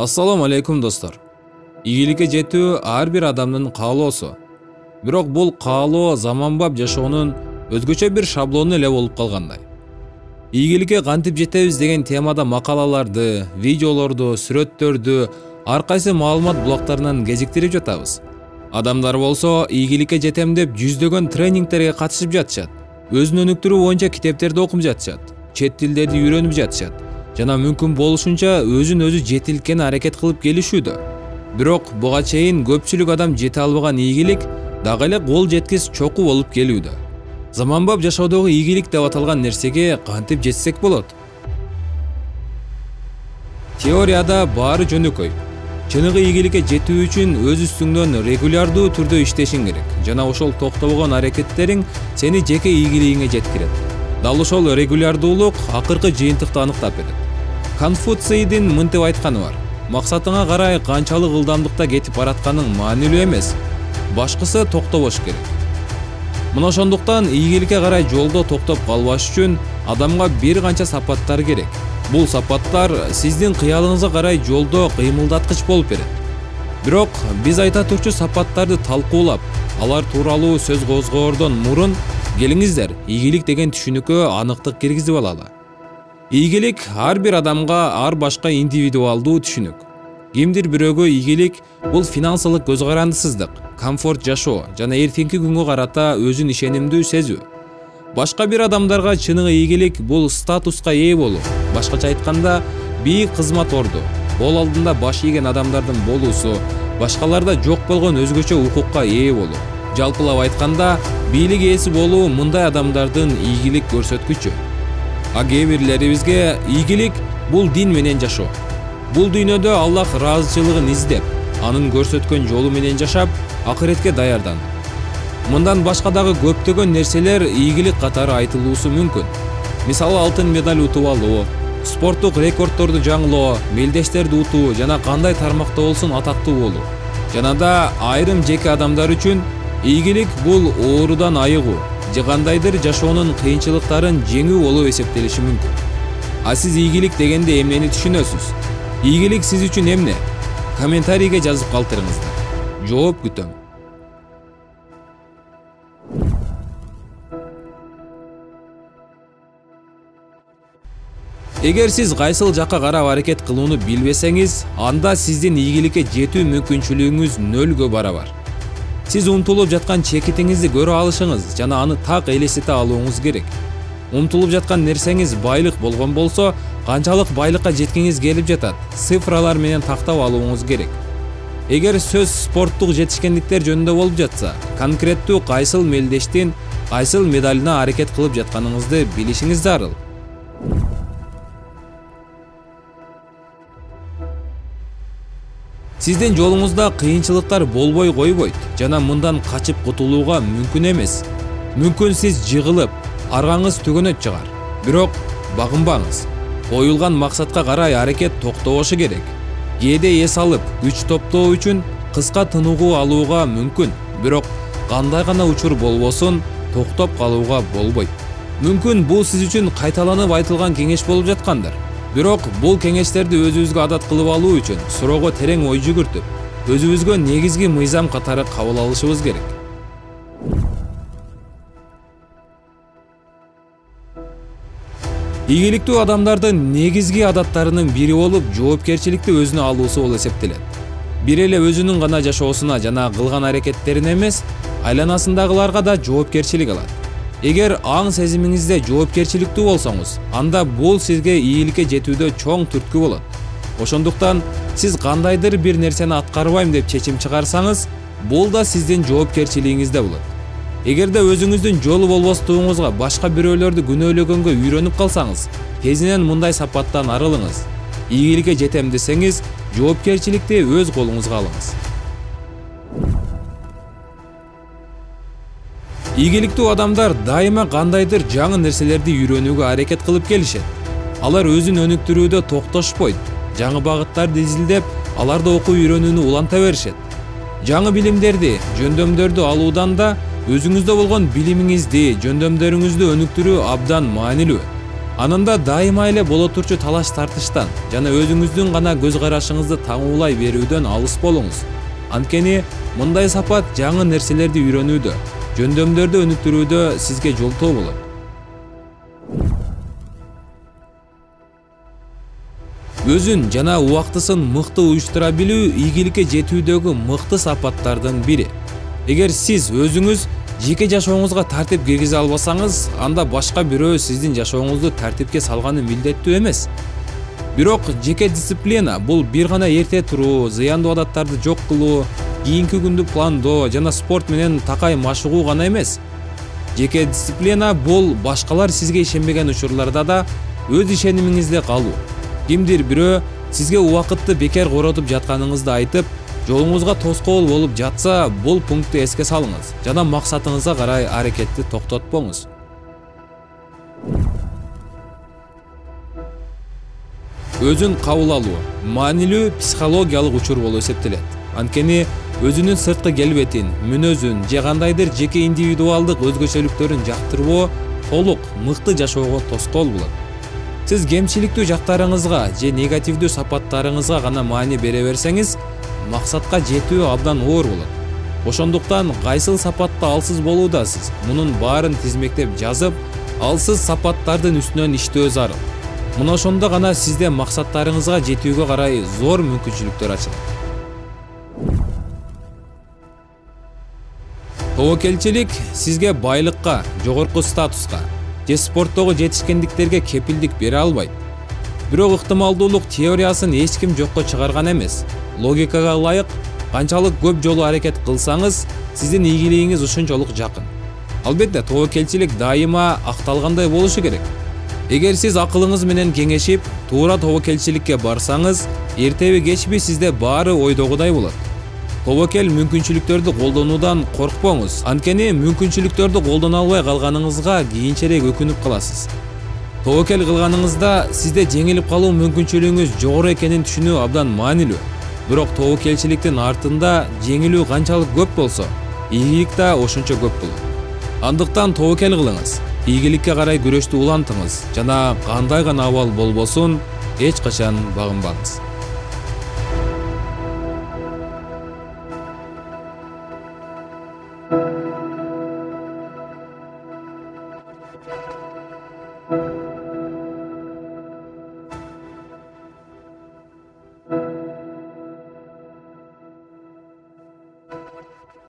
Assalamu алейкум достор. Ийгиликке жетүү ар бир адамдын каалоосу. Бирок бул каалоо заманбап жашоонун өзгөчө бир шаблону эле болуп калгандай. Ийгиликке кантип жетебиз деген темада макалаларды, видеолорду, сүрөттөрдү, ар кайсы маалымат булактарынан кезиктирип жатабыз. Адамдар болсо ийгиликке жетем деп жүздөгөн тренингтерге катышып жатышат. Өзүн өнүктүрүү боюнча китептерди окуп жатышат. Чет тилдерди үйрөнүп жатышат. Жана мүмкүн болушунча өзүн өзү жетилткени аракет кылып келишүүдө. Бирок буга чейин көпчүлүк адам жете албаган ийгилик дагы эле кол жеткис чокуу болуп келүүдө. Заманбап жашоодогу ийгилик деп аталган нерсеге кантип жетсек болот? Теорияда баары жөнөкөй. Чыныгы ийгиликке жетүү үчүн өз үстүңдөн регулярдуу түрдө иштешиң керек. Жана ошол токтобогон аракеттериң сени жеке ийгилигиңе жеткирет. Дал ошол регулярдуулук акыркы жыйынтыкты аныктап берет. Конфуцийдин мынтип айтканы бар: максатыңа карай канчалык ылдамдыкта кетип баратканың маанилүү эмес, башкысы токтобош керек. Мына ошондуктан ийгиликке карай жолдо токтоп калбаш үчүн адамга бир канча сапаттар керек. Бул сапаттар сиздин кыялыңызга карай жолдо кыймылдаткыч болуп берет. Бирок биз айта турчу сапаттарды талкуулап, алар тууралуу сөз козгоордон мурун келиңиздер ийгилик деген түшүнүккө аныктык киргизип алалы. Ийгилик ар бир адамга ар башка индивидуалдуу түшүнүк. Кимдир бирөөгө ийгилик бул финансылык көз карандысыздык, комфорт жашоо жана эртеңки күнгө карата өзүн ишенимдүү сезүү. Башка бир адамдарга чыныгы ийгилик бул статуска ээ болуу. Башкача айтканда, бийик кызмат орду, ол алдында баш ийген адамдардын болуусу, башкаларда жок болгон өзгөчө укукка ээ болуу. Жалпылап айтканда, бийлик ээси болуу мындай адамдардын ийгилик көрсөткүчү. А кээ бирлерибизге ийгилик бул дин менен жашоо. Бул дүйнөдө Аллах ыраазычылыгын издеп, анын көрсөткөн жолу менен жашап, акыретке даярдануу. Мындан башка дагы көптөгөн нерселер ийгилик катары айтылуусу мүмкүн. Мисалы алтын медаль утуп алуу, спорттук рекордторду жаңылоо, мелдештерди утуу жана кандай тармакта болсун атактуу болуу. Жана да айрым жеке адамдар үчүн ийгилик бул оорудан айыгуу, же кандайдыр жашоонун кыйынчылыктарын жеңүү болуп эсептелиши мүмкүн. А сиз ийгилик дегенде эмнени түшүнөсүз? Ийгилик сиз үчүн эмне? Комментарийге жазып калтырыңыздар. Жооп күтөм. Эгер сиз кайсыл жакка карап аракет кылууну билбесеңиз, анда сиздин ийгиликке жетүү мүмкүнчүлүгүңүз нөлгө барабар. Сиз умтулуп жаткан чекитиңизди көрө алышыңыз жана аны так элестете алууңуз керек. Умтулуп жаткан нерсеңиз байлык болгон болсо, канчалык байлыкка жеткиңиз келип жатат, цифралар менен тактап алууңуз керек. Эгер сөз спорттук жетишкендиктер жөнүндө болуп жатса, конкреттүү кайсыл мелдештин, кайсыл медалына аракет кылып жатканыңызды билишиңиз зарыл. Сиздин жолуңузда кыйынчылыктар болбой койбойт жана мындан качып кутулууга мүмкүн эмес. Мүмкүн сиз жыгылып, аргаңыз төгөнөт чыгар. Бирок багынбаңыз. Коюлган максатка карай аракет токтобошу керек. Кээде эс алып, күч топтоо үчүн кыска тыныгуу алууга мүмкүн. Бирок кандай гана учур болбосун, токтоп калууга болбойт. Мүмкүн бул сиз үчүн кайталанып айтылган кеңеш болуп жаткандыр. Бирок бул кеңештерди өзүбүзгө адат кылып алуу үчүн суроого терең ой жүгүртүп, өзүбүзгө негизги мыйзам катары кабыл алышыбыз керек. Ийгиликтүү адамдардын негизги адаттарынын бири болуп, жоопкерчиликти өзүнө алуусу болуп эсептелет. Бир эле өзүнүн гана жашоосуна жана кылган аракеттерине эмес, айланасындагыларга да жоопкерчилик алат. Эгер аң сезимиңизде жоопкерчиликтүү болсоңуз, анда бул сизге ийгиликке жетүүдө чоң түрткү болот. Ошондуктан сиз кандайдыр бир нерсени аткарбайм деп чечим чыгарсаңыз, бул да сиздин жоопкерчилигиңизде болот. Эгерде өзүңүздүн жолу болбостугуңузга башка бирөөлөрдү күнөөлөгөнгө үйрөнүп калсаңыз, тезинен мындай сапаттан арылыңыз. Ийгиликке жетем десеңиз, жоопкерчиликти өз колуңузга алыңыз. Ийгиликтүү адамдар дайыма кандайдыр жаңы нерселерди үйрөнүүгө аракет кылып келишет. Алар өзүн өнүктүрүүдө токтошпойт. Жаңы багыттарды изилдеп, аларды окуу үйрөнүүнү уланта беришет. Жаңы билимдерди, жөндөмдөрдү алуудан да өзүңүздө болгон билимиңизди, жөндөмдөрүңүздү өнүктүрүү абдан маанилүү. Анында дайыма эле боло турчу талаш тартыштан жана өзүңүздүн гана көз карашыңызды таңуулай берүүдөн алыс болуңуз. Анткени мындай сапат жаңы нерселерди үйрөнүүдө, жөндөмдөрдү өнүктүрүүдө сизге жолтоо болот. Өзүн жана убактысын мыкты уюштура билүү ийгиликке жетүүдөгү мыкты сапаттардын бири. Эгер сиз өзүңүз жеке жашооңузга тартип киргизе албасаңыз, анда башка бирөө сиздин жашооңузду тартипке салганы милдеттүү эмес. Бирок жеке дисциплина бул бир гана эрте туруу, зыяндуу адаттарды жок кылуу, кийинки күндү пландоо жана спорт менен такай машыгуу гана эмес. Жеке дисциплина бул башкалар сизге ишенбеген учурларда да өз ишенимиңизде калуу. Кимдир бирөө сизге убакытты бекер коротуп жатканыңызды айтып, жолуңузга тоскоол болуп жатса, бул пунктты эске салыңыз жана максатыңызга карай аракетти токтотпоңуз. Өзүн кабыл алуу маанилүү психологиялык учур болуп эсептелет. Анткени өзүнүн сырткы келбетин, мүнөзүн же кандайдыр жеке индивидуалдык өзгөчөлүктөрүн жактырбоо толук мыкты жашоого тоскоол болот. Сиз кемчиликтүү жактарыңызга же негативдүү сапаттарыңызга гана маани бере берсеңиз, максатка жетүү абдан оор болот. Ошондуктан кайсыл сапатта алсыз болуудасыз, мунун баарын тизмектеп жазып, алсыз сапаттардын үстүнөн иштөө зарыл. Мына ошондо гана сизде максаттарыңызга жетүүгө карай зор мүмкүнчүлүктөр ачылат. Тобокелчилик сизге байлыкка, жогорку статуска же спорттогу жетишкендиктерге кепилдик бере албайт. Бирок ыктымалдуулук теориясын эч ким жокко чыгарган эмес. Логикага ылайык, канчалык көп жолу аракет кылсаңыз, сиздин ийгилигиңиз ушунчалык жакын. Албетте, тобокелчилик дайыма акталгандай болушу керек. Эгер сиз акылыңыз менен кеңешип, туура тобокелчиликке барсаңыз, эртеби кечпи сизде баары ойдогудай болот. Тобокел мүмкүнчүлүктөрдү колдонуудан коркпоңуз, анткени мүмкүнчүлүктөрдү колдоно албай калганыңызга кийинчерээк өкүнүп каласыз. Тобокел кылганыңызда сизде жеңилип калуу мүмкүнчүлүгүңүз жогору экенин түшүнүү абдан маанилүү. Бирок тобокелчиликтин артында жеңилүү канчалык көп болсо, ийгилик да ошончо көп болот. Андыктан тобокел кылыңыз, ийгиликке карай күрөштү улантыңыз жана кандай гана абал болбосун, эч качан багынбаңыз.